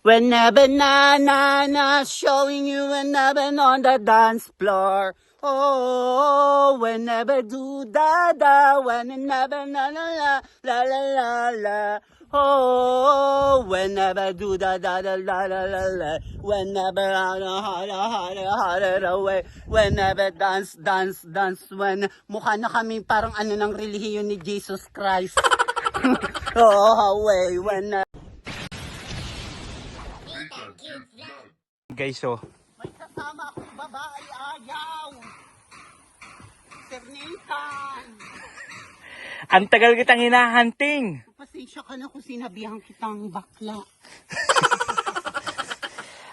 Whenever na showing you whenever on the dance floor. Oh, whenever do da whenever na la la. Oh, whenever do da la. Whenever harder away. Whenever dance. When mukha na kami parang ano ng relihiyon ni Jesus Christ. Oh, way when Guys, so may kasama akong babae, ayaw. Nathan. ang tagal kitang hinahunting. Pasensya ka na kung sinabihan kitang bakla.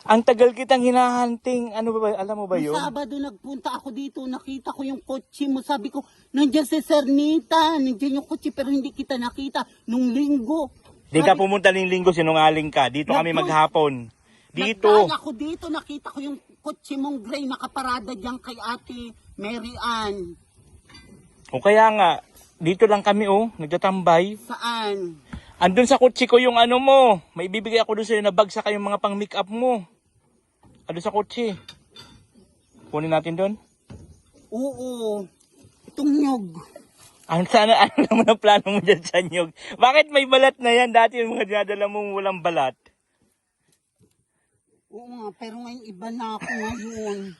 Ang tagal kitang hinahunting. Ano ba, alam mo ba yun? Sabado nagpunta ako dito, nakita ko yung kotse mo. Sabi ko, nandiyan si Sir Nathan, nandiyan yung kotse pero hindi kita nakita nung linggo. Di ka pumunta ng linggo, sinungaling ka. Dito kami maghapon. Dito. Nagdaan ako dito, nakita ko yung kotse mong gray nakaparada diyan kay Ate Mary Ann. O kaya nga, dito lang kami nagtatambay. Saan? Andun sa kotse ko yung ano mo. May bibigay ako doon sa'yo na bag sa kayong mga pang make up mo. Andun sa kotse. Kunin natin doon. Oo. Itong nyog. Ano naman ang plano mo dyan sa nyog? Bakit may balat na yan? Dati yung mga dinadala mo walang balat. Oo nga, pero ngayon iba na ako ngayon.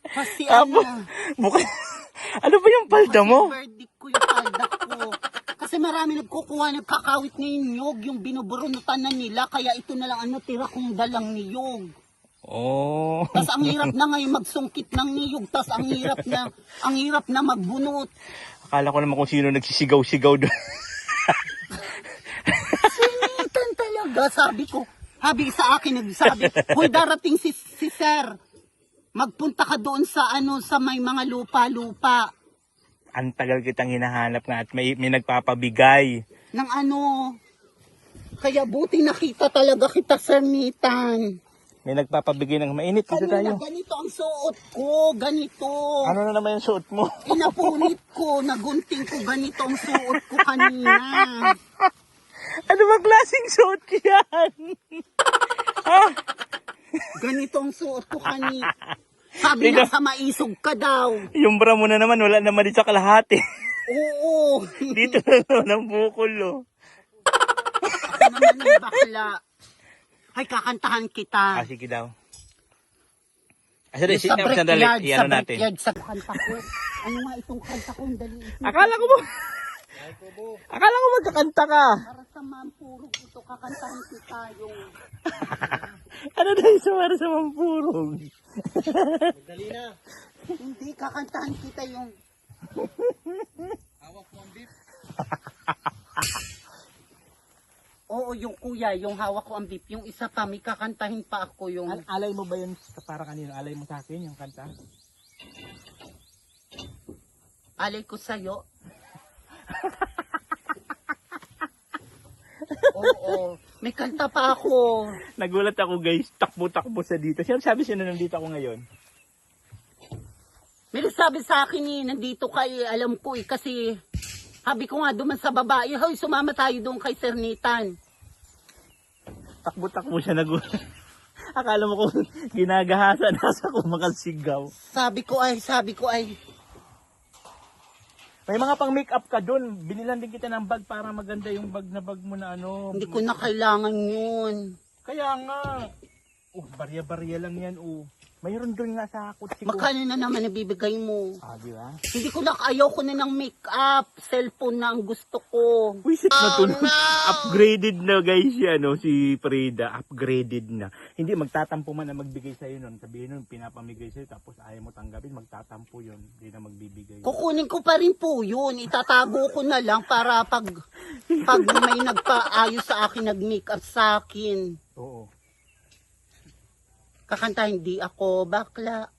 Kasi Ano ba yung palda mo? Verdict ko yung palda ko. Kasi marami nagkukuha, nagkakawit na yung nyog, yung binuburunutan na nila, kaya ito na lang tira kong dalang niyog. Oh. Tas ang hirap na ngayon magsungkit ng niyog, tas ang hirap na magbunot. Akala ko naman kung sino nagsisigaw-sigaw doon. Sinitan talaga, sabi sa akin, nagsabi, hoy darating si Sir, magpunta ka doon sa may mga lupa-lupa. Ang tagal kitang hinahanap nga at may nagpapabigay. Ng kaya buti nakita talaga kita, Sir Nathan. May nagpapabigay ng mainit. Dito tayo. Ganito ang suot ko, ganito. Ano na naman yung suot mo? Inapunit ko, nagunting ko, ganito ang suot ko kanina. Ano ba klaseng suot ko yan? Ha? Ganito ang suot ko kanina. Sabi na sa maisog ka daw. Yung bra mo na naman, wala naman din sa kalahati. Oo. Dito na naman ang bukol, Ako naman yung bakla. Ay, kakantahan kita. sige daw. Sandali, i-ano natin. Sa kanta ko. Ano nga itong kanta ko? Dali. Akala ko magkakanta ka. Para sa mampurog ito, kakantahan kita yung... Ano daw yung para sa mampurog? Dali na. Hindi, kakantahan kita yung... Hawak mo ang beef. Oo, yung kuya, yung hawak ko ang beef. Yung isa pa, may kakantahin pa ako yung... Alay mo ba yun para kanino? Alay mo sa akin yung kanta? Alay ko sa'yo. Oo, may kanta pa ako. Nagulat ako guys, takbo-takbo sa dito. Sabi siya na nandito ako ngayon. May nagsabi sa akin nandito kay, alam ko kasi sabi ko nga duman sa babae, hoy, sumama tayo doon kay Sir Nathan. Takbo-takbo siya nagulat. Akala mo kung ginagahasa nasa ko makasigaw. Sabi ko ay. May mga pang make up ka doon. Binilan din kita ng bag para maganda yung bag na bag mo na Hindi ko na kailangan yun. Kaya nga. Barya-barya lang yan. Mayroon doon nga sa kotse ko. Magkano na naman nabibigay mo? Di ba? Hindi ko na, ayaw ko na ng make up. Cellphone na ang gusto ko. Wisit na to. Upgraded na guys yan, si Frida. Upgraded na. Hindi, magtatampo man na magbigay sa'yo nun. Sabihin nun, pinapamigay sa'yo tapos ayaw mo tanggapin. Magtatampo yun. Hindi na magbibigay. Kukunin ko pa rin po yun. Itatago ko na lang para pag may nagpaayos sa akin, nag-make up sa akin. Oo. Kakanta, hindi ako bakla.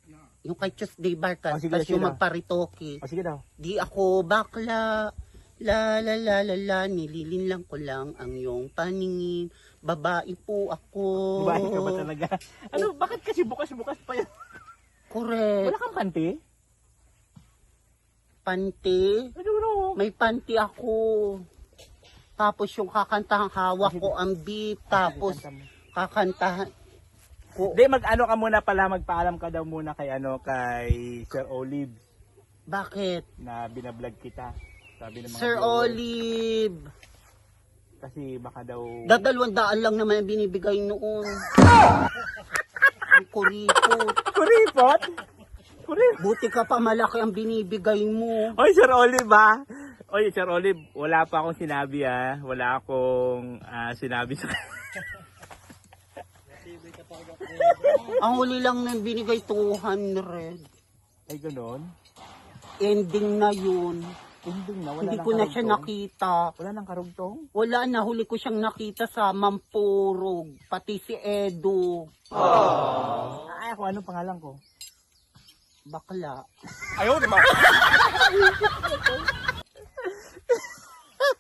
Yung kay Tuesday Barkas, tapos yung magparitoke. Sige daw. Di ako bakla. La la la la la, nililin lang ko lang ang iyong paningin. Babae po ako. Babae ka ba talaga? Bakit kasi bukas-bukas pa yan? Correct. Wala kang panty? Panty? Ano? May panty ako. Tapos yung kakantahan, hawak ko ang beat. Tapos kakantahan ko. Hindi, mag-ano ka muna pala, magpaalam ka daw muna kay kay Sir Olive Bakit? na binablog kita. Sabi ng mga Sir viewers. Olive, Kasi baka daw... 200 lang naman ang binibigay noon. Ang kuripot. Kuripot? Kuripot? Buti ka pa malaki ang binibigay mo. Oy, Sir Olive ha? Oy, Sir Olive, wala pa akong sinabi ha. Wala akong sinabi sa... Ang huli lang na binigay 200. Ay, ganon? Ending na yun. Ending na, wala Hindi nang ko na siya karugtong? nakita. Wala nang karugtong? Wala na, huli ko siyang nakita sa Mampurog. Pati si Edo. Ay, ako, anong pangalan ko? Bakla. Ayaw naman.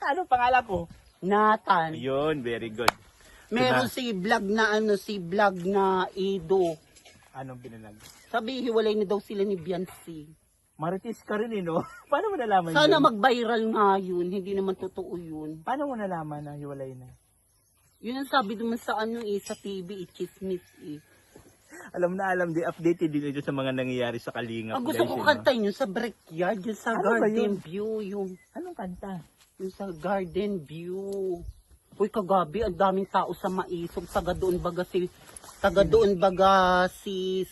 Anong pangalan ko? Nathan. Ayun, very good. Meron si vlog na Edo. Anong binalag? Sabi, hiwalay na daw sila ni Biancy. Marites ka rin no? Paano mo nalaman Sana yun? mag-viral nga yun. Hindi naman totoo yun. Paano mo nalaman na hiwalay na? Yun ang sabi naman sa sa TV, chismis eh. Alam na alam, di updated din ito sa mga nangyayari sa Kalingap. Ang gusto ko kantayin yun sa Brickyard, yun sa Ano ba Garden yun? View, Anong kanta? yung sa Garden View. Uy, kagabi, ang daming tao sa Maisog. Taga doon baga si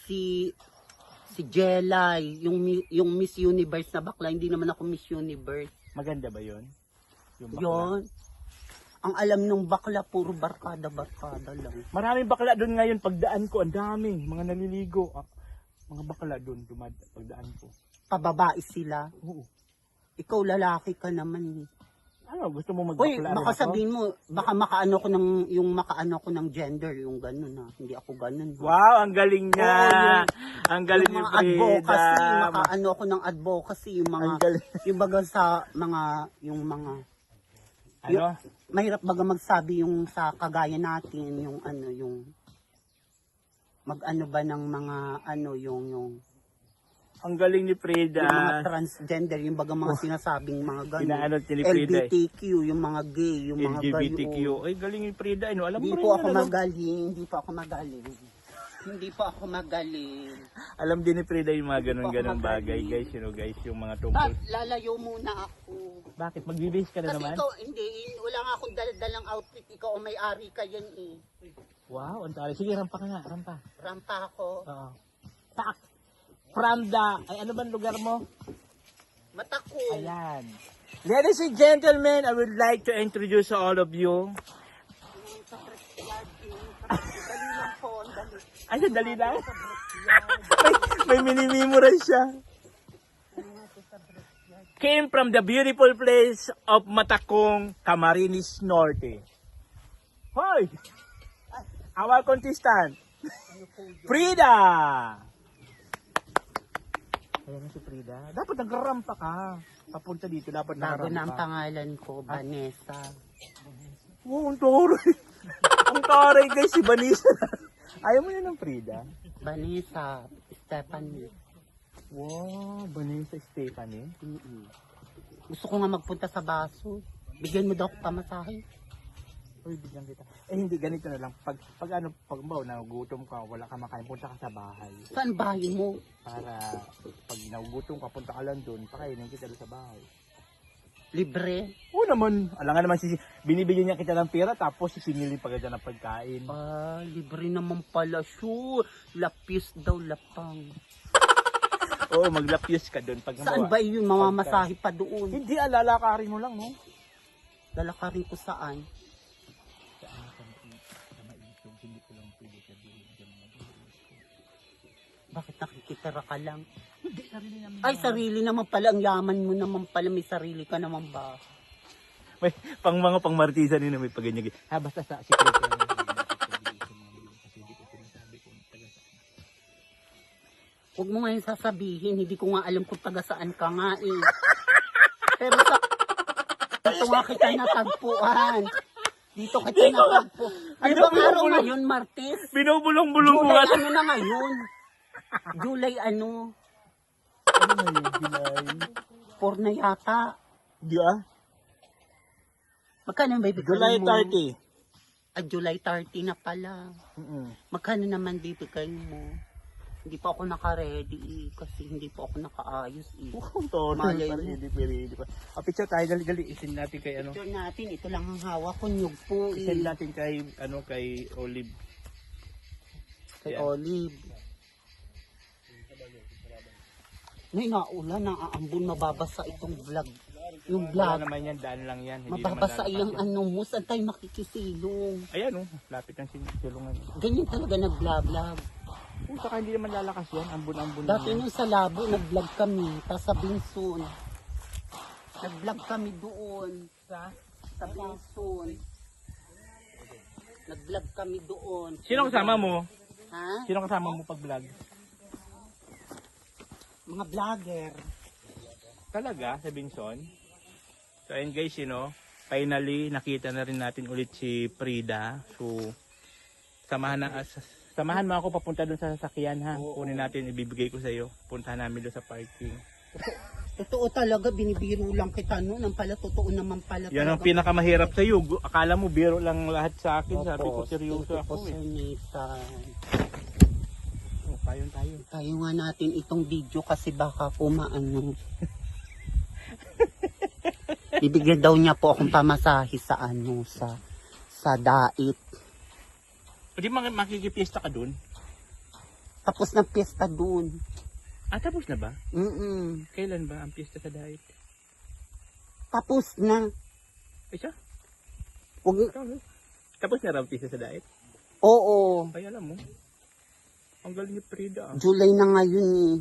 Jelay, yung Miss Universe na bakla. Hindi naman ako Miss Universe. Maganda ba yun? Yung bakla? Yun. Ang alam nung bakla, puro barkada lang. Maraming bakla doon ngayon. Pagdaan ko, ang dami. Mga naliligo. Mga bakla doon, pagdaan ko. Pababae sila. Oo. Ikaw lalaki ka naman. Ano, gusto mo Uy, magbakla rin baka ako? sabihin mo, baka makaano ko ng gender, yung gano'n na. Hindi ako gano'n. Wow, ang galing niya. Ang galing Yung ni mga advocacy, Frida. makaano ako ng advocacy, yung mga, Ang galing. yung baga sa yung mga, Ano? mahirap baga magsabi yung sa kagaya natin, yung mag-ano ba ng mga, yung Ang galing ni Frida. mga transgender, yung baga mga sinasabing mga gano'n. Inaano ni Frida. LGBTQ, yung mga gay, yung mga LGBTQ. gayon. Ay, galing ni Frida. Ano, alam Hindi mo rin po yun, ako ano? magaling, Hindi po ako magaling. Alam din ni Frida yung mga ganun-ganun Hindi pa ako bagay, magaling. guys. You know, guys, yung mga tungkol. Lalayo muna ako. Bakit? Magbibihis ka na Kasi naman? ikaw, hindi, wala nga akong daladalang outfit. Ikaw ang may-ari ka yan eh. Wow, ang tari. Sige, rampa ka nga, rampa. Rampa ako. Oo. Tak! From the, ay ano ba lugar mo? Matako. Ayan. Ladies and gentlemen, I would like to introduce to all of you. Sa Brickyard, dali lang po, dali. Ay, dali lang. may mini-memorize siya. Came from the beautiful place of Matacong, Camarines Norte. Hoy! Our contestant, Frida! Ayan si Frida. Dapat nagrampa ka. Papunta dito, dapat Bago na ang nagrampa. pangalan ko, Vanessa. Oh, ang taray. Ang taray guys, si Vanessa. Ayaw mo yun ng Frida? Vanessa, Stephanie. Wow, Vanessa Stephanie. Gusto ko nga magpunta sa baso. Bigyan mo daw ako pamasahe. Uy, bigyan kita. Eh hindi, ganito na lang. Pag nagugutom ka, wala ka makain, punta ka sa bahay. Saan bahay mo? Para pag nagugutom ka, punta ka lang doon, pakainin kita doon sa bahay. Libre? Oo naman, alam nga naman, binibigyan niya kita ng pera, tapos sisinilin pa kita ng pagkain. Libre naman pala. Sure. Lapis daw, lapang. Oo, maglapyos ka doon. Pag Saan ba yun? Mamamasahe pa doon. Hindi, lalakarin mo lang, no? Lalakarin ko saan? Bakit nakikitira ka lang? Hindi, sarili naman. Ay, sarili naman pala. Ang yaman mo naman pala. May sarili ka naman ba? May mga pangmartisan nila may paganyan. Basta sa secret lang. Huwag mo ngayon sasabihin. Hindi ko nga alam kung taga saan ka nga eh. Pero sa... Dito nga kita natagpuan. Dito kita natagpuan. Ano bang araw ngayon, Martes? Binubulong-bulong mo July nga. ano na ngayon? July ano? Ano na yun, July? 4 na yata. Di ah? Magkano ba bibigay July mo? 30. July 30 na pala. Magkano naman bibigay mo? Hindi pa ako naka-ready kasi hindi pa ako nakaayos Malay mo. Hindi pa. Picture tayo, dali-dali. Isend natin kay ano. Picture natin, ito lang ang hawak ko, nyug po Isend natin kay, kay Olive. Kay Yan. Olive. May naulan, naaambon, mababasa itong vlog. Yung Wala vlog, naman yan, daan lang yan. Hindi mababasa naman yung lalakas yan. mo, saan tayo makikisilong. Ayan lapit ang silungan. Ganyan talaga nag-vlog. Saka hindi naman lalakas yan, ambon-ambon Dati lang yan. nung sa labo, nag-vlog kami, tas sa Binsun. Nag-vlog kami doon sa Binsun. Nag-vlog kami doon. Sino kasama mo? Ha? Sino kasama mo pag vlog? Mga vlogger. Talaga, sa Binson? So ayun guys, finally nakita na rin natin ulit si Frida. So samahan mo ako papunta doon sa sasakyan ha. Kunin natin, ibibigay ko sa iyo. Punta namin doon sa parking. Totoo talaga, binibiro lang kita noon. Ang pala, totoo naman pala. Yan ang talaga. pinakamahirap sa iyo. Akala mo biro lang lahat sa akin. Sabi ko Opo, seryoso thank you ako po, eh. Sir Nathan. Payon tayo. Tayo nga natin itong video kasi baka po maano. Bibigyan daw niya po akong pamasahe sa sa dait. Pwede makikipiesta ka doon? Tapos ng piyesta dun. Tapos na ba? Mm-mm. Kailan ba ang piyesta sa diet? Tapos na. Siya? Wag, Tapos na raw ang piyesta sa diet? oo. Ay alam mo. Ang galing ni Frida. July na ngayon eh.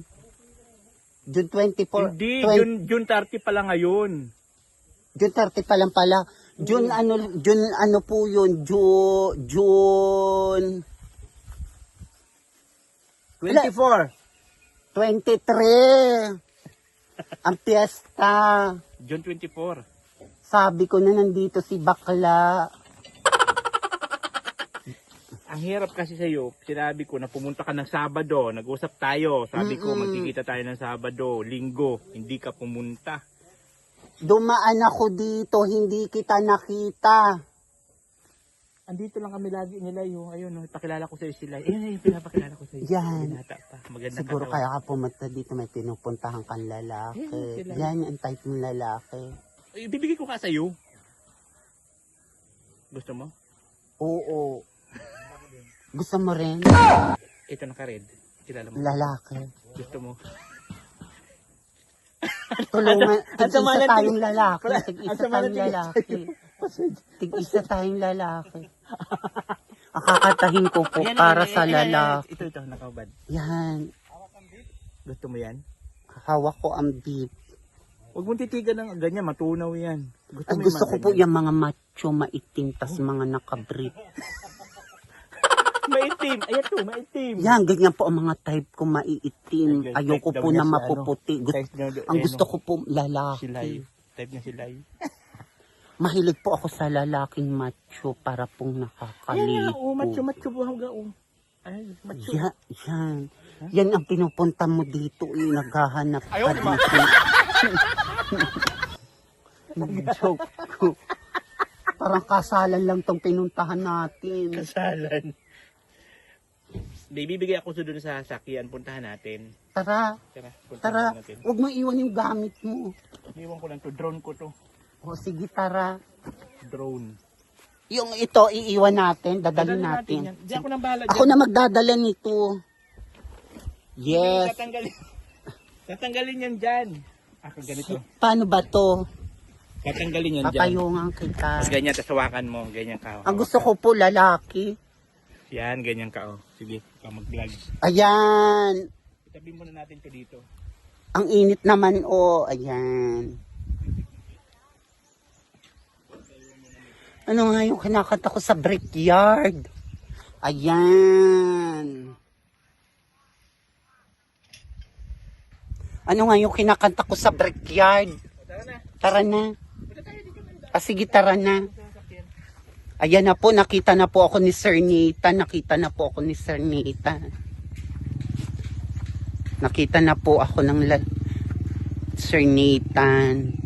June 24. Hindi, 20 June 30 pala ngayon. June 30 pa lang pala. June ano po yun? June 24. 23. Ang piyesta. June 24. Sabi ko na nandito si bakla. Ang hirap kasi sa iyo, sinabi ko na pumunta ka ng Sabado, nag-usap tayo. Sabi ko magkikita tayo ng Sabado, Linggo, hindi ka pumunta. Dumaan ako dito, hindi kita nakita. Andito lang kami lagi nila yung ayun, ipakilala ko sa iyo sila. Ayun, pinapakilala ko sa iyo. Yan. Binata pa, maganda Siguro ka. kaya ka pumunta dito, may pinupuntahan kang lalaki. sila. Yan ang type ng lalaki. Bibigay ko ka sa iyo. Gusto mo? Oo. Gusto mo rin? Ito naka-red. Kilala mo? Lalaki. Gusto mo? Tulungan. Ang sama Tig-isa na- tayong lalaki. ang Tig-isa sama na tayong lalaki. Tig-isa tayong lalaki. Akakatahin ko po para sa lalaki. Ito, nakabad. Yan. Gusto mo yan? Hawak ko ang beef. Huwag mong titigan ng ganyan, matunaw yan. Ay, mo gusto ko po yung mga macho, maitim, tas mga nakabrief. Maitim. Ayan to, maitim. Yan, ganyan po ang mga type ko maiitim. Ay, Ayoko type daw po niya na si mapuputi. Ang gusto ko po lalaki. Silay. Type niya silay. Mahilig po ako sa lalaking macho para pong nakakalipo. Macho po hanggang Ay, macho. Yan. Yan ang pinupunta mo dito. Naghahanap ka dito. Nag-joke ko. Parang kasalan lang tong pinuntahan natin. Kasalan. Hindi, bibigay ako doon sa sakyan. Puntahan natin. Tara, Puntahan natin. huwag mo iwan yung gamit mo. Iwan ko lang to. Drone ko to. O sige, tara. Drone. Yung ito, iiwan natin, dadalhin natin. yan. Di ako nang bahala Ako na magdadala nito. Yes. Tatanggalin yan dyan. Ganito. Paano ba to? Tatanggalin yan dyan. Papayungan kita. Tapos ganyan, tasawakan mo. Ganyan ka. Ang gusto ko po lalaki. Yan, ganyan ka. Sige, ikaw mag-vlog. Ayan. Itabi muna natin to dito. Ang init naman ayan. Ano nga yung kinakanta ko sa brickyard? Ayan. Ano nga yung kinakanta ko sa brickyard? Tara na. Sige, tara na. Ayan na po, nakita na po ako ni Sir Nathan. Nakita na po ako ni Sir Nathan. Nakita na po ako ng Sir Nathan.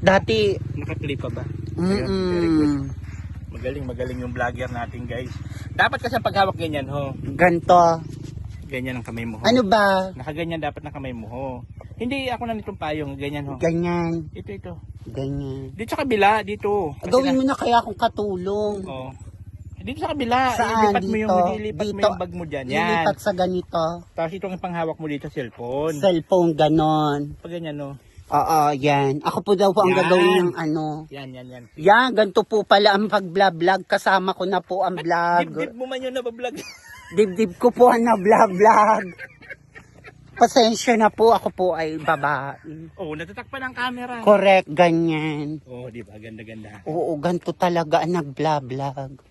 Dati, Naka-play pa ba? Ayun, very good. mm Magaling yung vlogger natin, guys. Dapat kasi ang paghawak ganyan, ho. ganto. Ganyan ang kamay mo, ho. Ano ba? Nakaganyan dapat na kamay mo, ho. Hindi ako na nitong payong, ganyan, ho. Ganyan. Ito. Ganyan. Dito sa kabila, dito. Kasi Gawin mo na kaya akong katulong. Oh. Dito sa kabila, Saan? ilipat mo yung Dito? ilipat mo Dito? yung bag mo diyan. Yan. Ilipat sa ganito. Tapos itong panghawak mo dito cellphone. Cellphone, ganon. Pag ganyan, no. Oo, yan. Ako po daw po ang Yan. gagawin ng ano. Yan. Yan, ganito po pala ang pag-vlog. Kasama ko na po ang vlog. Dibdib mo man yun na vlog. Dibdib ko po ang na-vlog. Pasensya na po, ako po ay babae. Oh, natatakpan ang camera. Correct, ganyan. Oh, di ba? Ganda-ganda. Oo, ganito talaga ang nag-vlog.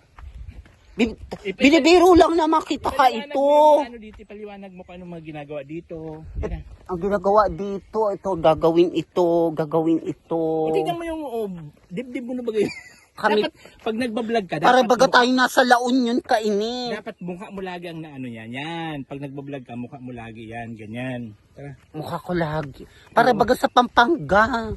Binibiro lang naman kita ka Paliwanag ito. mo yung ano dito, paliwanag mo paano mga ginagawa dito. Yan. Ang ginagawa dito, ito, gagawin ito. O, tingnan mo yung dibdib mo na bagay. Kami, Dapat, pag nagbablog ka, para dapat baga tayo nasa La Union kaini. dapat mukha mo lagi ang naano yan. Pag nagbablog ka, mukha mo lagi yan. Ganyan. Tara. Mukha ko lagi. Para baga sa Pampanga.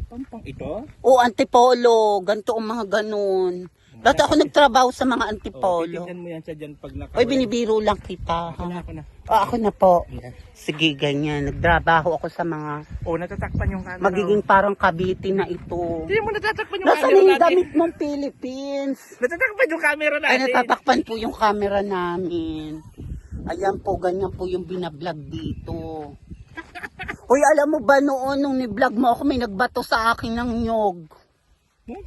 Pampang ito? O, Antipolo. Ganito ang mga ganun. Dati ako nagtrabaho sa mga Oh, Antipolo. titignan mo yan sa dyan pag naka... Oy, binibiro lang kita. Ako na. Ako na po. Yan. Sige, ganyan. Nagtrabaho ako sa mga Oh, natatakpan yung camera. magiging parang Cavite na ito. Hindi mo natatakpan yung Nasaan camera yung natin. damit mong Philippines? Natatakpan yung camera Ay, natin. natatakpan po yung camera namin. Ayan po, ganyan po yung binablog dito. Uy, alam mo ba noon nung ni-vlog mo ako, may nagbato sa akin ng nyog. Hmm?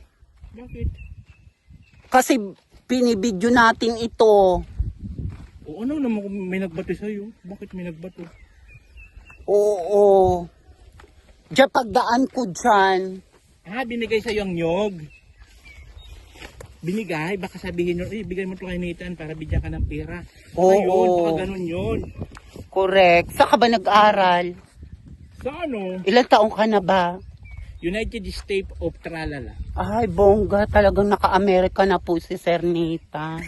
Bakit? Kasi pinibidyo natin ito. O ano naman kung may nagbato sa'yo? Bakit may nagbato? Oo. Diyan pagdaan ko dyan. Ah, binigay sa'yo ang nyog. Binigay? Baka sabihin nyo, bigay mo ito kay Nathan para bigyan ka ng pera. Oo. Ayun, baka ganun yun. Correct. Saan ka ba nag-aral? Sa ano? Ilang taong ka na ba? United States of Tralala. Ay, bongga. Talagang naka-Amerika na po si Sir Nita.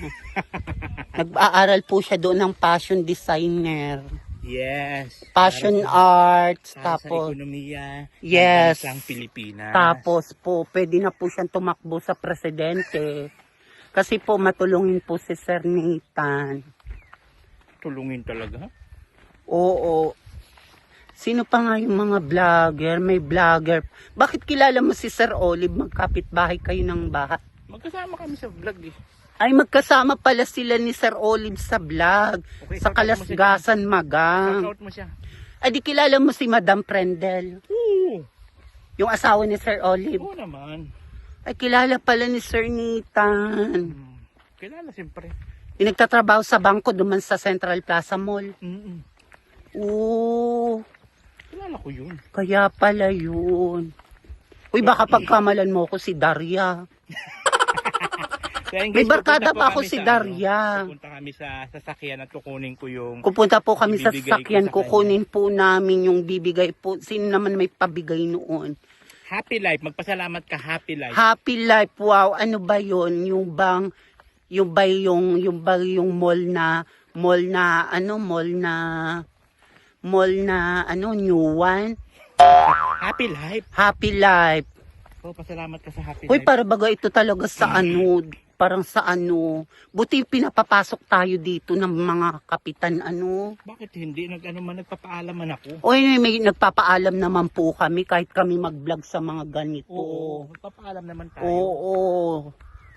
Nag-aaral po siya doon ng fashion designer. Yes. Fashion Para arts. sa Tapos, ekonomiya Yes. ng bansang Pilipinas. tapos po, pwede na po siyang tumakbo sa presidente. Kasi po, matulungin po si Sir Nathan. Tulungin talaga. Oo. Sino pa nga yung mga vlogger? May vlogger. Bakit kilala mo si Sir Olive? Magkapit bahay kayo ng bahay. Magkasama kami sa vlog eh. Ay, magkasama pala sila ni Sir Olive sa vlog. Okay, Sa Kalasgasan, Magang. Shoutout mo siya. Ay, di kilala mo si Madam Prendel. Oo. Yung asawa ni Sir Olive. Oo naman. Ay, kilala pala ni Sir Nathan. Kilala siyempre. Yung nagtatrabaho sa bangko duman sa Central Plaza Mall. Oo, Kilala ko yun. kaya pala yun. Uy, baka pagkamalan mo ko si Daria. Kaya May guys, barkada pupunta po pa ako kami si sa, Daria. Pupunta kami sa sasakyan at kukunin ko yung Pupunta po kami sa Ibibigay ko sasakyan, sa kanya. kukunin po namin yung bibigay po. Sino naman may pabigay noon? Happy Life. Magpasalamat ka, Happy Life. Happy Life, wow. Ano ba yun? Yung mall na, new one? Happy Life. Happy Life. So, pasalamat ka sa Happy Hoy, Life. para baga ito talaga sa parang sa buti pinapapasok tayo dito ng mga kapitan Bakit hindi? Nagpapaalam man ako. Oy, may nagpapaalam naman po kami kahit kami mag-vlog sa mga ganito. Oo. Nagpapaalam naman tayo. Oo.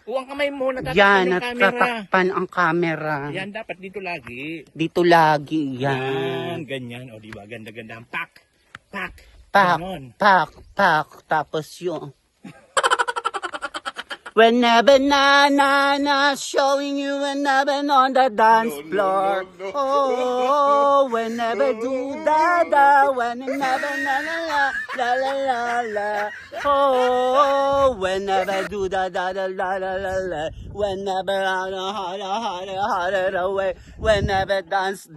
Oo, ang kamay mo. Natatakpan Yan, yung camera. natatakpan ang camera. Yan, dapat dito lagi. Dito lagi, Yan, yan. ganyan. O, diba? Ganda-ganda. Pak. Pak. Pak, Ganon. pak, pak. Tapos yun. Whenever na showing you whenever on the dance floor. Oh, whenever do da whenever na la. Oh, whenever do da la. Whenever harder away. Whenever dance.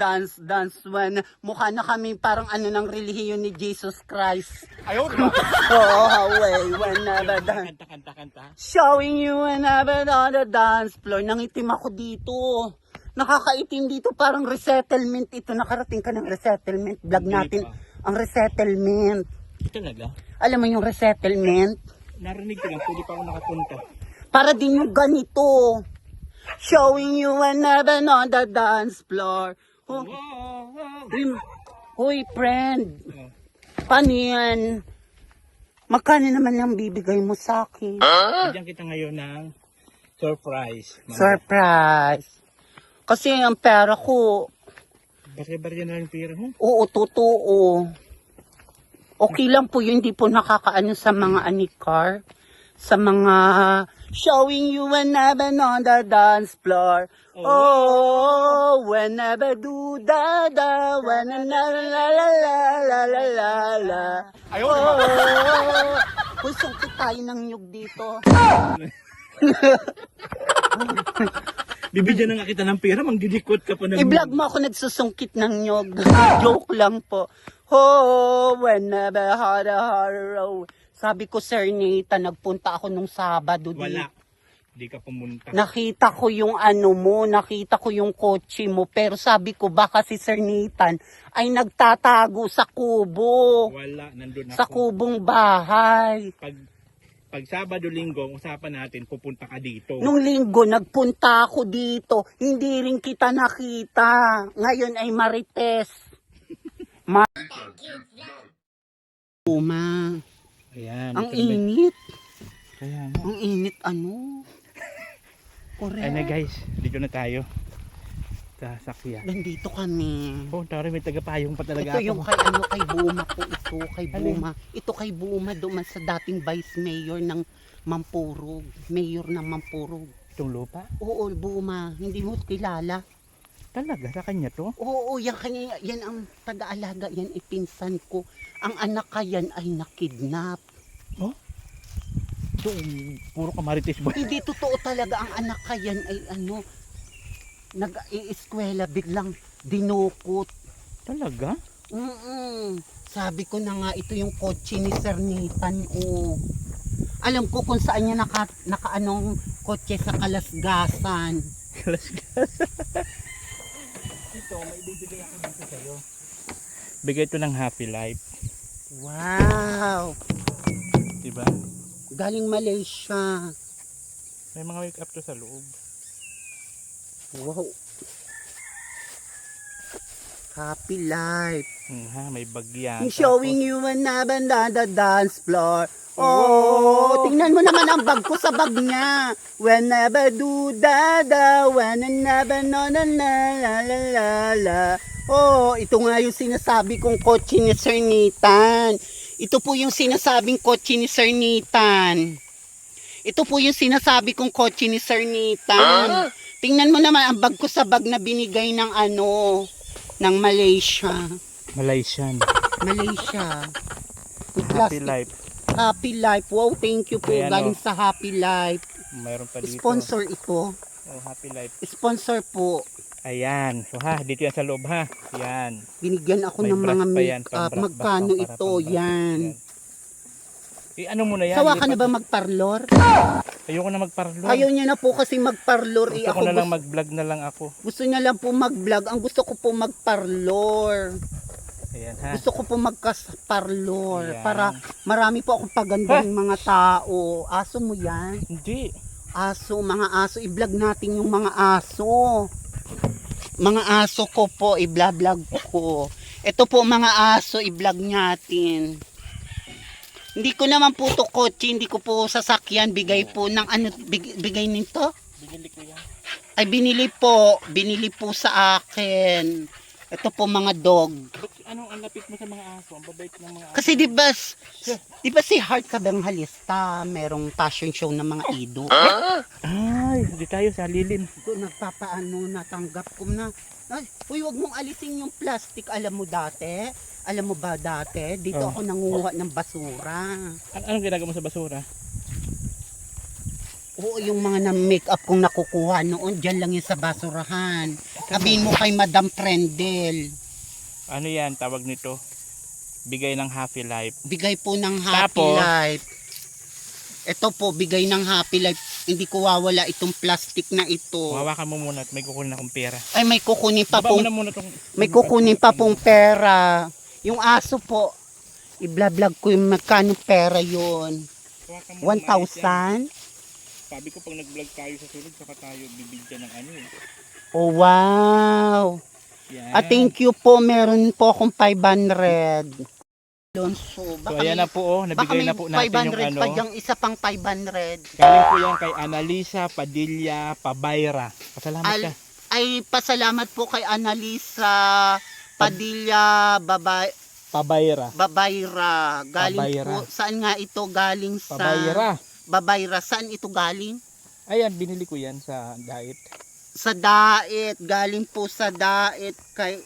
When mukha na kami parang ng relihiyon ni Jesus Christ. Ayun, diba? Oh, away. Whenever dance. Kanta. Showing you whenever on the dance floor. Nangitim ako dito. Nakakaitim dito. Parang resettlement ito. Nakarating ka ng resettlement. Vlog natin ang resettlement. Talaga? Alam mo yung resettlement? Narinig ko lang, pwede pa ako nakapunta. Para din yung ganito. Showing you another on the dance floor. Oh, Uy, friend. Oh. Paano yan? Magkano naman lang bibigay mo sa akin? Bigyan kita ngayon ng surprise. Surprise. Kasi ang pera ko, Barya-barya na lang yung pera mo. oo, totoo. Okay lang po yun, hindi po nakakaano sa mga anikar. Sa mga showing you whenever on the dance floor. Oh, whenever do da da, whenever la la la la la la la. Oh, uy, sungkit tayo ng nyug dito. Bibigyan na nga kita ng pera, manggidikot ka pa ng... I-vlog mo ako nagsusungkit ng nyog. Joke lang po. Oh, whenever hara. Sabi ko, Sir Nathan, nagpunta ako nung Sabado. Wala. Di ka pumunta. Nakita ko yung ano mo, nakita ko yung kotse mo. Pero sabi ko, baka si Sir Nathan ay nagtatago sa kubo. Wala, nandun ako. Sa kubong bahay. Pag Sabado, Linggo, ang usapan natin, pupunta ka dito. Nung linggo, nagpunta ako dito. Hindi rin kita nakita. Ngayon ay Marites. Uma. Ayan. Ang init. Kaya Ang init ano. Correct. Ayan na guys, dito na tayo. Sa sakya. Nandito kami. Oh, tari may tagapayong pa talaga Ito yung ako. kay Buma po ito. Kay Alin? Buma. Ito kay Buma duman sa dating vice mayor ng Mampurog. Mayor ng Mampurog. Itong lupa? Oo, Buma. Hindi mo kilala. Talaga, sa kanya to? Oo, yan kanya, yan ang taga-alaga, yan ipinsan ko. Ang anak ka yan ay nakidnap. Oh? Ito, puro kamarites ba? Hindi totoo talaga, ang anak ka yan ay ano, nag-ieskwela, biglang dinukot. Talaga? Sabi ko na nga, ito yung kotse ni Sir Nathan. Oh. Alam ko kung saan niya nakaanong kotse sa Kalasgasan. Ito, may bibigay ako dito sa'yo. Bigay ito ng Happy Life. Wow! Diba? Galing Malaysia. May mga wake up to sa loob. Wow! Happy life. May bagyan. I'm showing you another the dance floor. Oh, tingnan mo naman ang bag ko sa bag niya. Whenever do da da, whenever no na la la la la la. Oh, ito nga yung sinasabi kong kotse ni Sir Nathan. Ito po yung sinasabing kotse ni Sir Nathan. Ito po yung sinasabi kong kotse ni Sir Nathan. Tingnan mo naman ang bag ko sa bag na binigay ng ano, ng Malaysia. Malaysian. Malaysia. With Happy plastic. Life. Happy Life. Wow, thank you po. Ayan, Galing oh. sa Happy Life. Mayroon pa dito. Sponsor ito. Oh, Happy Life. Sponsor po. Ayan. So dito yan sa loob ha. Yan. Binigyan ako May ng brush mga pa yan, make-up. pang-brush, Magkano para ito? pang-brush. Yan. Ano mo na yan? Sawa ka na ba magparlor? Ayoko na magparlor. Ayaw niya na po kasi magparlor. Gusto ko na lang mag-vlog na lang ako. Gusto niya lang po mag-vlog. Ang gusto ko po magparlor. Ayan ha. Gusto ko po magkas-parlor. Ayan. Para marami po akong pagandang mga tao. Aso mo yan? Hindi. Aso, mga aso. I-vlog natin yung mga aso. Mga aso ko po, i-vlog ko. Ito po mga aso, i-vlog natin. Hindi ko naman po to kotse, hindi ko po sasakyan. Bigay po ng ano, bigay nito? Binili ko yan. Ay, binili po sa akin. Ito po mga dog. Anong ang lapit mo sa mga aso? Ang babait ng mga aso. Kasi di ba si Heart Kabanghalista, merong fashion show ng mga ido. Ay, di tayo sa lilim. Ito, nagpapaano, natanggap ko na. Ay, uy, wag mong alisin yung plastic. Alam mo ba dati? Dito Oh. ako nangunguha ng basura. Anong ginagawa mo sa basura? Oo, yung mga na-makeup kong nakukuha noon, dyan lang yun sa basurahan. Sabihin mo kay Madam Prendel. Ano yan, tawag nito? Bigay ng Happy Life. Bigay po ng Happy Tapos? Life. Ito po, bigay ng Happy Life. Hindi ko wawala itong plastic na ito. Hawakan mo muna at may kukunin akong pera. Ay, may kukunin pa Baba mo pong, na muna tong... may kukunin pa pong pera. Yung aso po, I-vlog ko yung magkano pera yun. 1,000? Sabi ko pag nag-vlog tayo sa sunod, saka tayo bibigyan ng ano eh. Oh, wow. Yan. Thank you po. Meron po akong 500. Lonso. So ayan na po oh, nabigay na po natin yung 500 ano. pa yung isa pang 500. Galing po yan kay Annalisa Padilla Pabayra. Pasalamat ka. Ay, pasalamat po kay Annalisa Padilla Pabayra. Babayra. Galing Pabayra. po. Saan nga ito galing sa... Pabayra. Babayra. Saan ito galing? Ayan, binili ko yan sa diet. Sa Daet. Galing po sa Daet kay...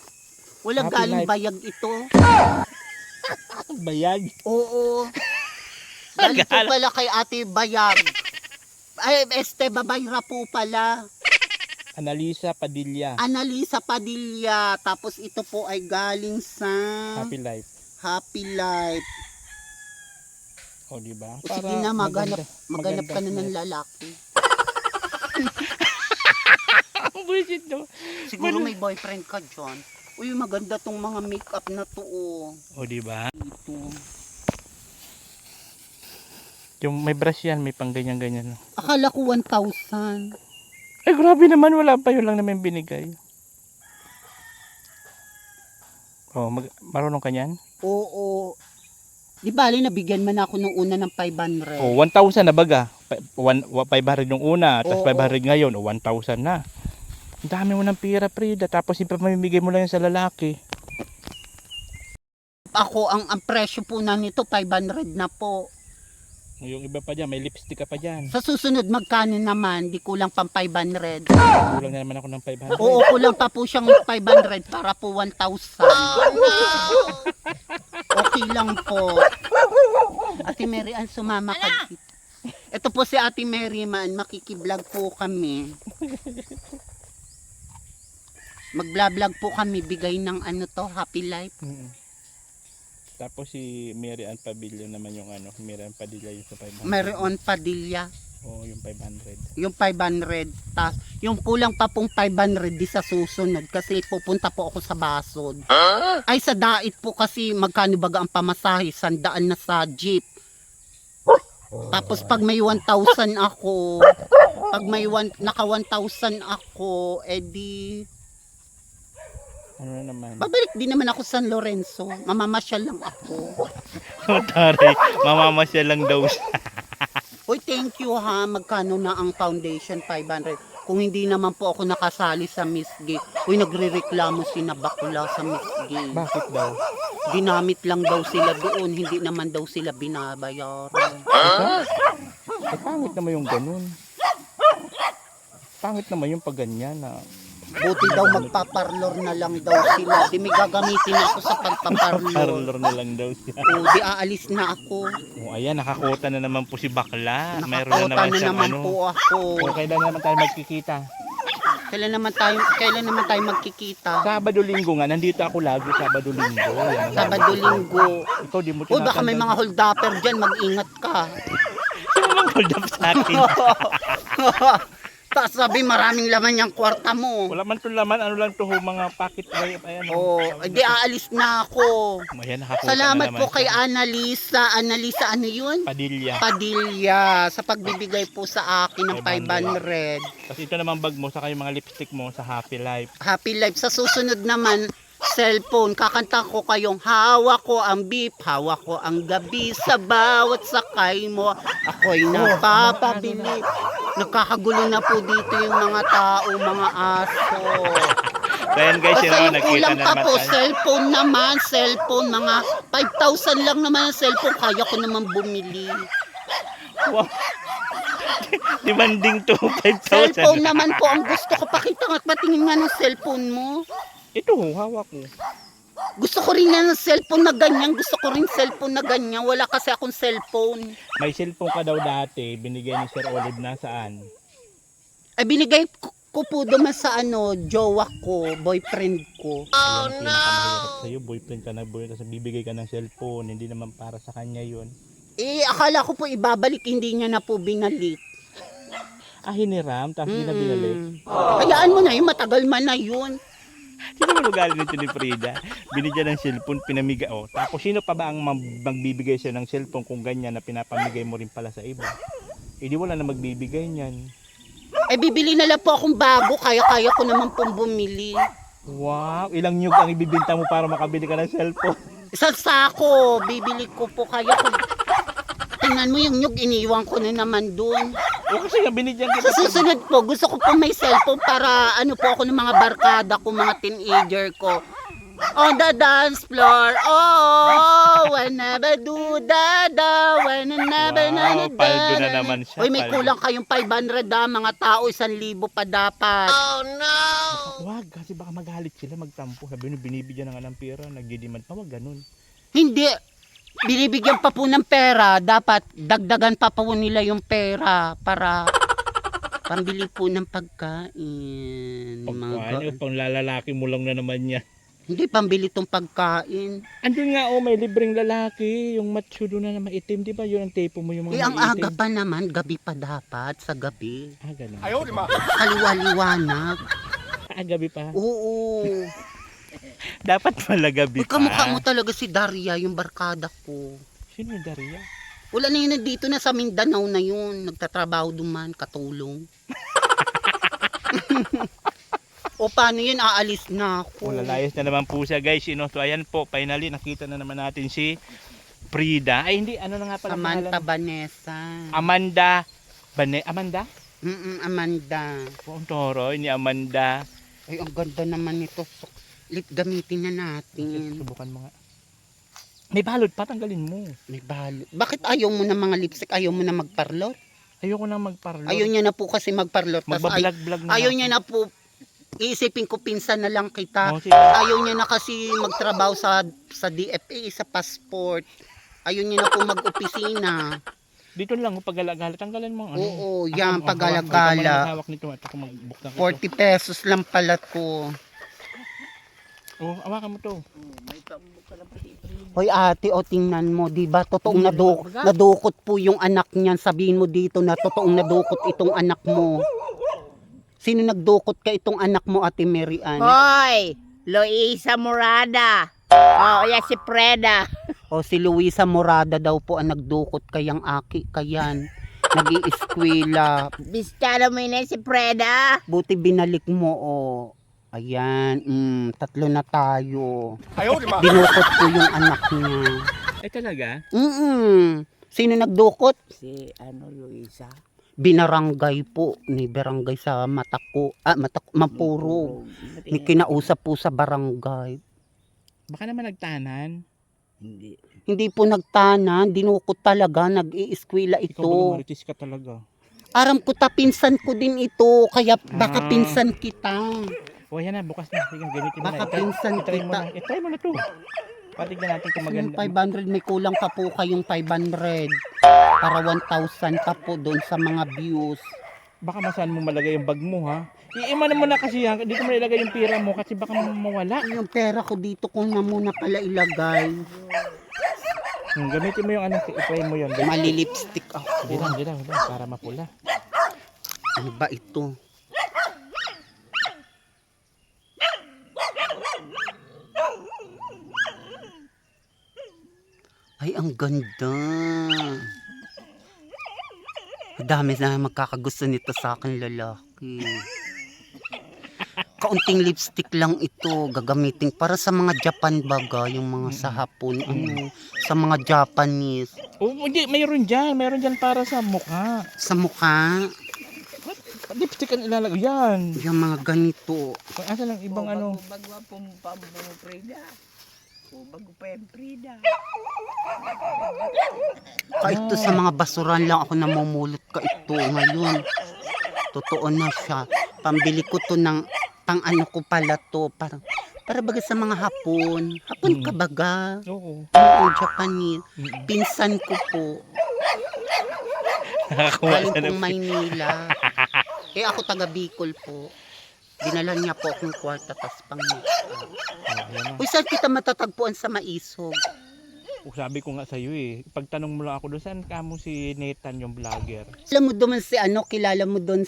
Wala Happy galing life. bayag ito. Bayag. Oo. Galing po pala kay Ate Bayag. Ay, Babayra po pala. Annalisa Padilla. Annalisa Padilla. Tapos ito po ay galing sa Happy life. Happy Life. O diba? O, sige na, maghanap ka na ng lalaki. Bullshit no. Siguro may boyfriend ka dyan. Uy, maganda tong mga makeup na to. O diba? Ito. Yung may brush yan, may pang ganyan-ganyan. Akala ko 1,000. Ay grabe naman, wala pa yun lang naman binigay. Oh, marunong ka niyan? Oo. Di bali, nabigyan man ako nung una ng 500. Oh, 1,000 na baga. 500 yung una, tapos Oo. 500 ngayon, o 1,000 na. Ang dami mo ng pira, Prida, tapos ipamimigay mo lang yan sa lalaki. Ako, ang presyo po na nito, 500 na po. Yung iba pa dyan, may lipstick ka pa dyan. Sa susunod, magkano naman? Di kulang pang 500. Kulang na naman ako ng 500. Oo, kulang pa po siyang 500 para po 1,000. Okay lang po. Ate Mary Ann, sumama ka dito. Ito po si Ate Mary Man, makikiblog po kami. Mag-vlog po kami, bigay ng ano to, Happy Life. Tapos si Mary Ann Padilla naman yung ano, Mary Ann Padilla yung sa 500. Mayroon Padilla, Oo, yung 500. yung 500. Tas, yung kulang pa pong 500 di sa susunod kasi pupunta po ako sa Basod. Ay, sa Dait po kasi magkano baga ang pamasahe, 100 na sa jeep. Tapos pag may 1,000 ako, pag may naka 1,000 ako, edi Ano na naman? babalik din naman ako sa San Lorenzo. Mamamasyal lang ako. Taray, mamamasyal lang daw siya. Uy, thank you ha. Magkano na ang foundation? 500. Kung hindi naman po ako nakasali sa Miss Gay. Uy, nagrereklamo si na bakla sa Miss Gay. Bakit daw? Ginamit lang daw sila doon. Hindi naman daw sila binabayaran. Eh, pangit naman yung ganun. Pangit naman yung pag ganyan na. Buti daw magpaparlor na lang daw sila. Di may gagamitin ako sa pagpaparlor. Parlor na lang daw siya. O, di aalis na ako. O ayan, nakakuta na naman po si bakla. Mayroon na Nakakauta naman na siyang naman ano. po ako. O kailan naman tayo magkikita? Kailan naman tayo magkikita? Sabado-linggo nga, nandito ako lagi Sabado-linggo. Yan. Sabado-linggo. Ikaw di mo Uy, baka may mga hold-upper dyan. Mag-ingat ka. Sino mang hold up sa akin? Tapos sabi maraming laman yung kwarta mo. Wala man to laman, ano lang to, mga pocket wipe. Ayan. Oh, di aalis na ako. Ayan, nakakuta Salamat na naman po kay siya. Annalisa. Annalisa, ano yun? Padilla. Padilla. Sa pagbibigay po sa akin ng 500. Tapos ito naman bag mo, saka yung mga lipstick mo sa Happy Life. Happy Life. Sa susunod naman, cellphone. Kakanta ko kayong hawak ko ang beep, hawak ko ang gabi sa bawat sakay mo. Ako'y napapabili. Nagkakagulo na po dito yung mga tao, mga aso. So ayan guys, Basta yun, yung nakita kulang na pa naman po, tayo. cellphone naman, cellphone, mga 5,000 lang naman ang cellphone, kaya ko naman bumili. Wow. Demanding to 5,000. Cellphone naman po ang gusto ko, pakita nga at patingin nga ng cellphone mo. Ito, hawak mo. Gusto ko rin na ng cellphone na ganyan, gusto ko rin cellphone na ganyan, wala kasi akong cellphone. May cellphone ka daw dati, binigay ni Sir Olive na saan? Ay binigay ko po naman sa ano, jowa ko, boyfriend ko. Ayan, pinakamahirap sa'yo, boyfriend ka na, boyfriend, tapos bibigay ka ng cellphone, hindi naman para sa kanya yun. Eh, akala ko po ibabalik, hindi niya na po binalik. Ah, hiniram, tapos hindi na binalik. Hayaan mo na yun, matagal man na yun. Sino man ugali nito ni Frida? Binigyan ng cellphone, pinamiga. Oh, tapos sino pa ba ang magbibigay sa'yo ng cellphone kung ganyan na pinapamigay mo rin pala sa iba? Eh di wala na magbibigay niyan. Eh, bibili na lang po akong bago. Kaya-kaya ko naman pong bumili. Wow, ilang nyug ang ibibinta mo para makabili ka ng cellphone? Isang sako, bibili ko po. Kaya ko... Tingnan mo yung nyug, iniwan ko na naman dun. O kasi nga binigyan kita. Sa susunod po, gusto ko po may cellphone para ano po ako ng mga barkada ko, mga teenager ko. On the dance floor, oh, whenever do da, whenever Wow, paldo na naman siya. Uy, may paldo. kulang kayong 500 mga tao, 1,000 pa dapat. Wag, kasi baka magalit sila, magtampo. Sabi nyo, binibigyan na nga ng pera, nagdidemand pa, wag ganun. Hindi, binibigyan pa po ng pera, dapat dagdagan pa po nila yung pera para pambili po ng pagkain. Pagkain, pang lalalaki mo lang na naman yan. Hindi, pambili tong pagkain. Andun nga, oh, may libreng lalaki, yung matsyo doon na maitim, di ba? Yun ang tepo mo, yung mga Eh, ang maitim. aga pa naman, gabi pa dapat, sa gabi. Ah, ganun. Kaliwa-liwanag. Ah, gabi pa. Oo. Dapat pala gabi Uy, pa. kamukha mo talaga si Daria, yung barkada ko. Sino yung Daria? Wala na yun, nandito na sa Mindanao na yun. Nagtatrabaho duman, katulong. O paano yun, aalis na ako. Oh, lalayas na naman po siya, guys. You know? So, ayan po, finally, nakita na naman natin si Frida. Ay, hindi, ano na nga pala Samantha pangalan? Vanessa. Amanda. Amanda? Amanda. Oh, ang toroy ni Amanda. Ay, ang ganda naman nito. Lip, gamitin na natin. Subukan mo nga. May balot pa, tanggalin mo. May balot. Bakit ayaw mo na mga lipstick? Ayaw mo na magparlor? Ayoko nang magparlor. Ayaw niya na po kasi magparlor. Tas Magbablog-vlog na. ayaw niya na po. Iisipin ko pinsan na lang kita. Oh, sige. Ayaw niya na kasi magtrabaho sa DFA, sa passport. Ayaw niya na po mag-opisina. Dito lang, pag-alagala, tanggalin mo. Ano? Oo, yan, Ako, pag-alagala. hawak nito, at ako magbuksan ko. 40 pesos lang pala ko. Oh, hawakan mo to. Hoy ate, o tingnan mo, di ba? Totoong nadukot po yung anak niyan. Sabihin mo dito na totoong nadukot itong anak mo. Sino nagdukot ka itong anak mo, Ate Mary Ann? Hoy! Luisa Morada. Oh, yan si Freda. O si Luisa Morada daw po ang nagdukot kayang aki kayan. Nag-iiskwela. Biskala mo yun si Freda. Buti binalik mo, o. Ayan, tatlo na tayo. Dinukot ko yung anak niya. Eh talaga? Sino nagdukot? Si Luisa. Binarangay po ni barangay sa Matako. Mapurog. Ni kinausap po sa barangay. Baka naman nagtanan. Hindi. Hindi po nagtanan, dinukot talaga, nag-iiskwela Ikaw ba ito. maritis ka talaga? Aram ko pinsan ko din ito, kaya baka Ah. pinsan kita. O yan na, bukas na. Sige, gamitin mo Baka na. pinsan Itry mo kita. na. Itry mo na to. Patignan natin kung Yung maganda. 500, may kulang pa po kayong 500. Para 1,000 pa po doon sa mga views. Baka masaan mo malagay yung bag mo, ha? Iimanan mo na kasi, ha? Dito mo ilagay yung pira mo kasi baka mawala. Yung pera ko dito ko na muna pala ilagay. Gamitin mo yung ano, itry mo yun. Malilipstick ako. Hindi lang, para mapula. Ano ba ito? Ay, ang ganda. Madami na magkakagusto nito sa akin lalaki. Kaunting lipstick lang ito. Gagamitin para sa mga Japan baga. Yung mga sa Hapon. Ano, sa mga Japanese. Oh, hindi, mayroon dyan para sa mukha. Sa mukha. Lipstick ang ilalagay. Yan. Yung mga ganito. Asa lang ibang ano. Bago pa mo Freda. Bago pa yung Freda. Ito sa mga basuran lang ako namumulot ka ito ngayon. Totoo na siya. Pambili ko to ng pang ano ko pala to. Para baga sa mga Hapon. Hapon ka baga. Oo. Oo, Japanese. Pinsan ko po. Nakakuha Galing siya pong ng... Maynila. Ako taga Bicol po. Dinala niya po akong kwarta tas pang Uy, saan kita matatagpuan sa Maisog? Sabi ko nga sa'yo eh. Pagtanong mo lang ako doon, saan ka mo si Nathan yung vlogger? Alam mo doon kilala mo doon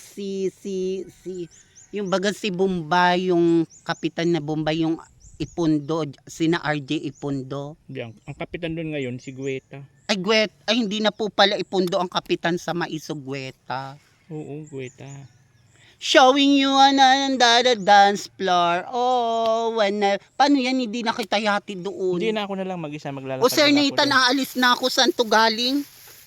Yung baga si Bombay, yung kapitan na Bombay, yung Ipundo, sina RJ Ipundo. Hindi, ang kapitan doon ngayon, si Gueta. Ay, hindi na po pala Ipundo ang kapitan sa Maisog Gueta. Oo, Gueta. Showing you another dance floor. Oh, paano yan? Hindi na kita yati doon. Hindi na ako na lang mag-isa maglalakad. O Sir lang ako Nathan, doon. aalis na ako. Saan to galing?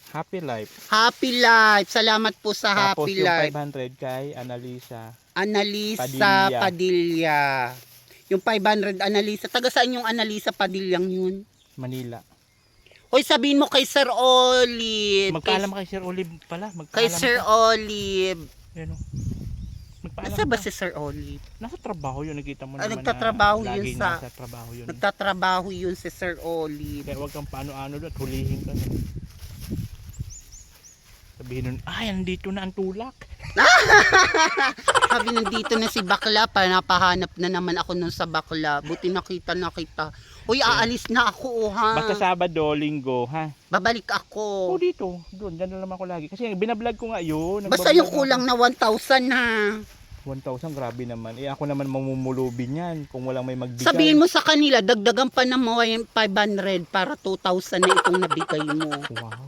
Happy Life. Happy Life. Salamat po sa Tapos Happy yung Life. 500 kay Annalisa. Analisa Padilla. Yung 500 Analisa. Taga saan yung Analisa Padillang yun? Manila. Hoy, sabihin mo kay Sir Olive. Magpaalam kay Sir Olive pala. Kay Magpaalam Sir ka. Olive. Yan o. Magpaalam Nasa ba ka. si Sir Olive? Nasa trabaho yun. Nakita mo Ah, naman nagtatrabaho na yun laging sa- nasa trabaho yun. Nagtatrabaho yun si Sir Olive. Kaya huwag kang paano-ano doon at hulihin ka nun. Sabihin nun, ay, nandito na ang tulak. Sabi nandito na si Bakla, panapahanap na naman ako nun sa Bakla. Buti nakita. Uy, aalis na ako, ha? Basta Sabado, Linggo, ha? Babalik O ako. dito, doon, dyan na naman ako lagi. Kasi binablog ko nga yun. Basta yung kulang na 1,000, ha? 1,000, grabe naman. Eh, ako naman mamumulubin yan kung walang may magbigay. Sabihin mo sa kanila, dagdagan pa ng mga yung 500 para 2,000 na itong nabigay mo. Wow.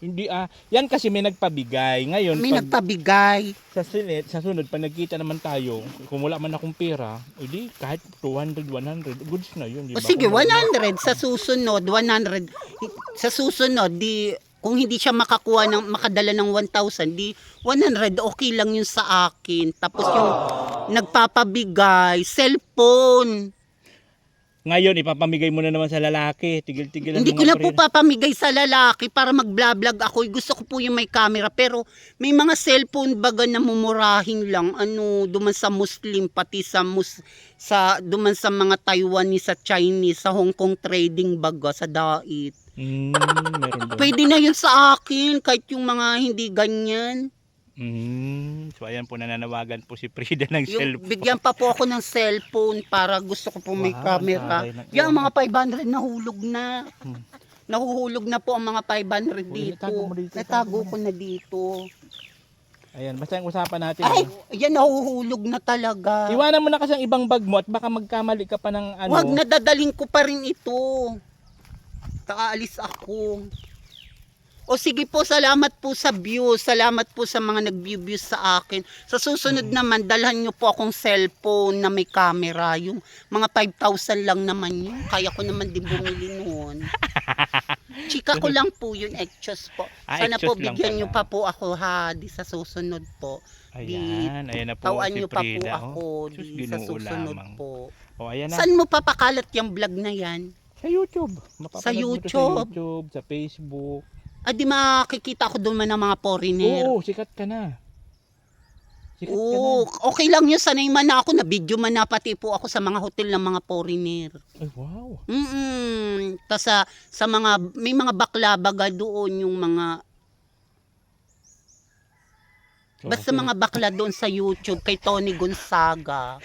Hindi yan kasi may nagpabigay. Ngayon, May nagpabigay. sa sunod, pag nagkita naman tayo, kung wala man akong pera, edi kahit 200, 100, goods na yun. Di O ba? sige, Kung 100 sa susunod, 100 sa susunod, di kung hindi siya makadala ng 1,000, di 100 okay lang yun sa akin. Tapos yung nagpapabigay, cellphone. Ngayon, ipapamigay mo na naman sa lalaki. Tigil-tigil ang Hindi ko mga na po pera. papamigay sa lalaki para mag-vlog ako. Gusto ko po yung may camera. Pero may mga cellphone baga na mumurahin lang. Duman sa Muslim, pati duman sa mga Taiwanese, sa Chinese, sa Hong Kong trading baga, sa dait. Meron doon. Pwede na yun sa akin, kahit yung mga hindi ganyan. So, ayan po, nananawagan po si Frida ng Yung, cellphone. bigyan pa po ako ng cellphone para gusto ko po may Wow, camera. ang taray Yung mga 500 nahulog na. Nahuhulog na po ang mga 500 dito. itago mo dito, Natago ko na dito. Ayan, basta yung usapan natin. Ay, yan nahuhulog na talaga. Iwanan mo na kasi ang ibang bag mo at baka magkamali ka pa ng ano. Wag, nadadaling ko pa rin ito. Takaalis ako. O sige po, salamat po sa views. Salamat po sa mga nag-views sa akin. Sa susunod naman, dalhan nyo po akong cellphone na may camera. Yung mga 5,000 lang naman yun. Kaya ko naman din bumili noon. Chika ko lang po yun, extras po. Sana po extras lang bigyan nyo pala. pa po ako ha, di sa susunod po. Ayan, ayan na po Tawan si nyo pa po Frida. ako, Diyos, di sa Ginoo susunod lamang. po. O, ayan na. Saan mo papakalat yung vlog na yan? Sa YouTube. Sa Mapapanood mo to YouTube? Sa YouTube, sa Facebook. Di makikita ko doon man ng mga foreigner. Oo, sikat ka na. Sikat ka Oo, na. okay lang yun. Sanay man na ako. Na-video man na pati po ako sa mga hotel ng mga foreigner. Ay, wow. Tas sa mga, may mga bakla baga doon yung mga, basta mga bakla doon sa YouTube kay Tony Gonzaga.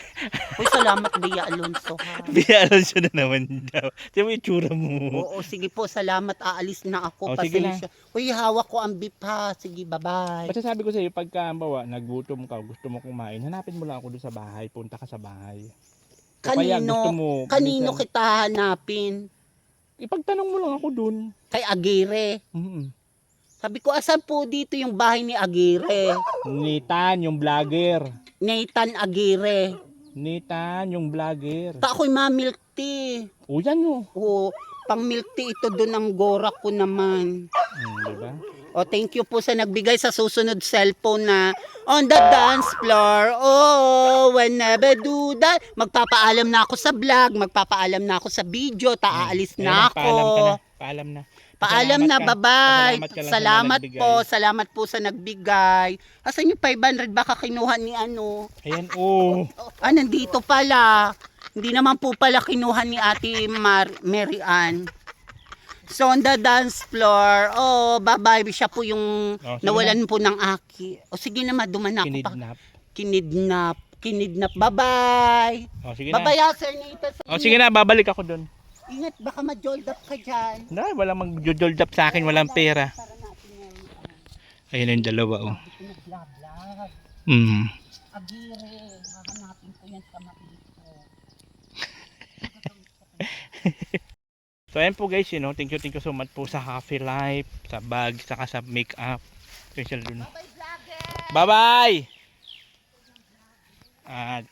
Uy, salamat Bea Alonso ha. Biyaran siya na naman daw. Tiyan mo yung itsura mo. Oo, sige po, salamat. Aalis na ako. O, sige na. Pasensya. Uy, hawak ko ang beef ha. Sige, bye-bye. Basta sabi ko sa iyo, pagka bawa, nagutom ka, gusto mo kumain, hanapin mo lang ako doon sa bahay, punta ka sa bahay. O kaya gusto mo, Kanino minsan, kita hanapin? ipagtanong mo lang ako doon. Kay Aguirre. Mm-mm. Sabi ko, asan po dito yung bahay ni Aguirre? Nitan, yung vlogger. Nathan Aguirre. Nitan, yung vlogger. Ako'y ma-milk tea. O yan o. O, pang milk tea ito doon ang gora ko naman. Diba? O, thank you po sa nagbigay sa susunod cellphone na on the dance floor. Oh, whenever do that. Magpapaalam na ako sa vlog. Magpapaalam na ako sa video. Aalis na ako. Paalam ka na. Paalam na. Paalam na, Pasalamat ka. bye-bye. Pasalamat ka lang sa Salamat mga po, nagbigay. salamat po sa nagbigay. Asan yung 500 baka kinuha ni ano? Ayan o. Nandito pala. Hindi naman po pala kinuha ni Ate Mary Ann. So on the dance floor, bye-bye. Siya po yung Sige nawalan po ng aki. O sige na, maduman ako pa. Kinidnap. Kinidnap. Bye-bye. O sige na. Bye-bye, Sir Nathan. O sige na, babalik ako doon. Ingat, baka ma-jold up ka dyan. Na, walang mag-jold up sa akin, walang pera. Ayun yung dalawa oh. Nag-vlog. Mm. Aguirre. yan sa maito. So ayan po guys, thank you so much po sa Happy Life, sa bag, saka sa makeup. Special dun. Bye bye! At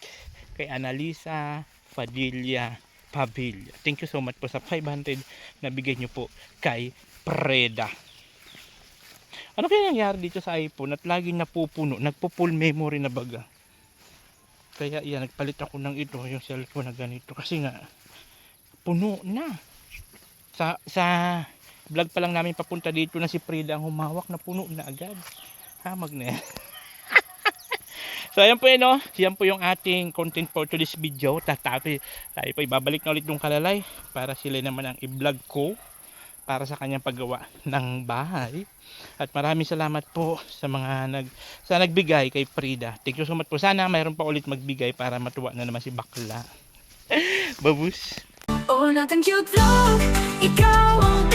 kay Annalisa Padilla Pavilla. Thank you so much po sa 500 na bigay nyo po kay Preda. Ano kaya nangyari dito sa iPhone at laging napupuno, nagpo-full memory na baga. Kaya yan, nagpalit ako ng ito, yung cellphone na ganito. Kasi nga, puno na. Sa vlog pa lang namin papunta dito na si Preda ang humawak, na puno na agad. Hamag na yan. So ayan po yun, yan po yung ating content for today's video. Tayo po ibabalik na ulit yung kalalay para sila naman ang i-vlog ko para sa kanyang paggawa ng bahay. At maraming salamat po sa mga nagbigay kay Preda. Thank you so much po. Sana mayroon pa ulit magbigay para matuwa na naman si bakla. Babus. Oh, nothing cute vlog, ikaw ang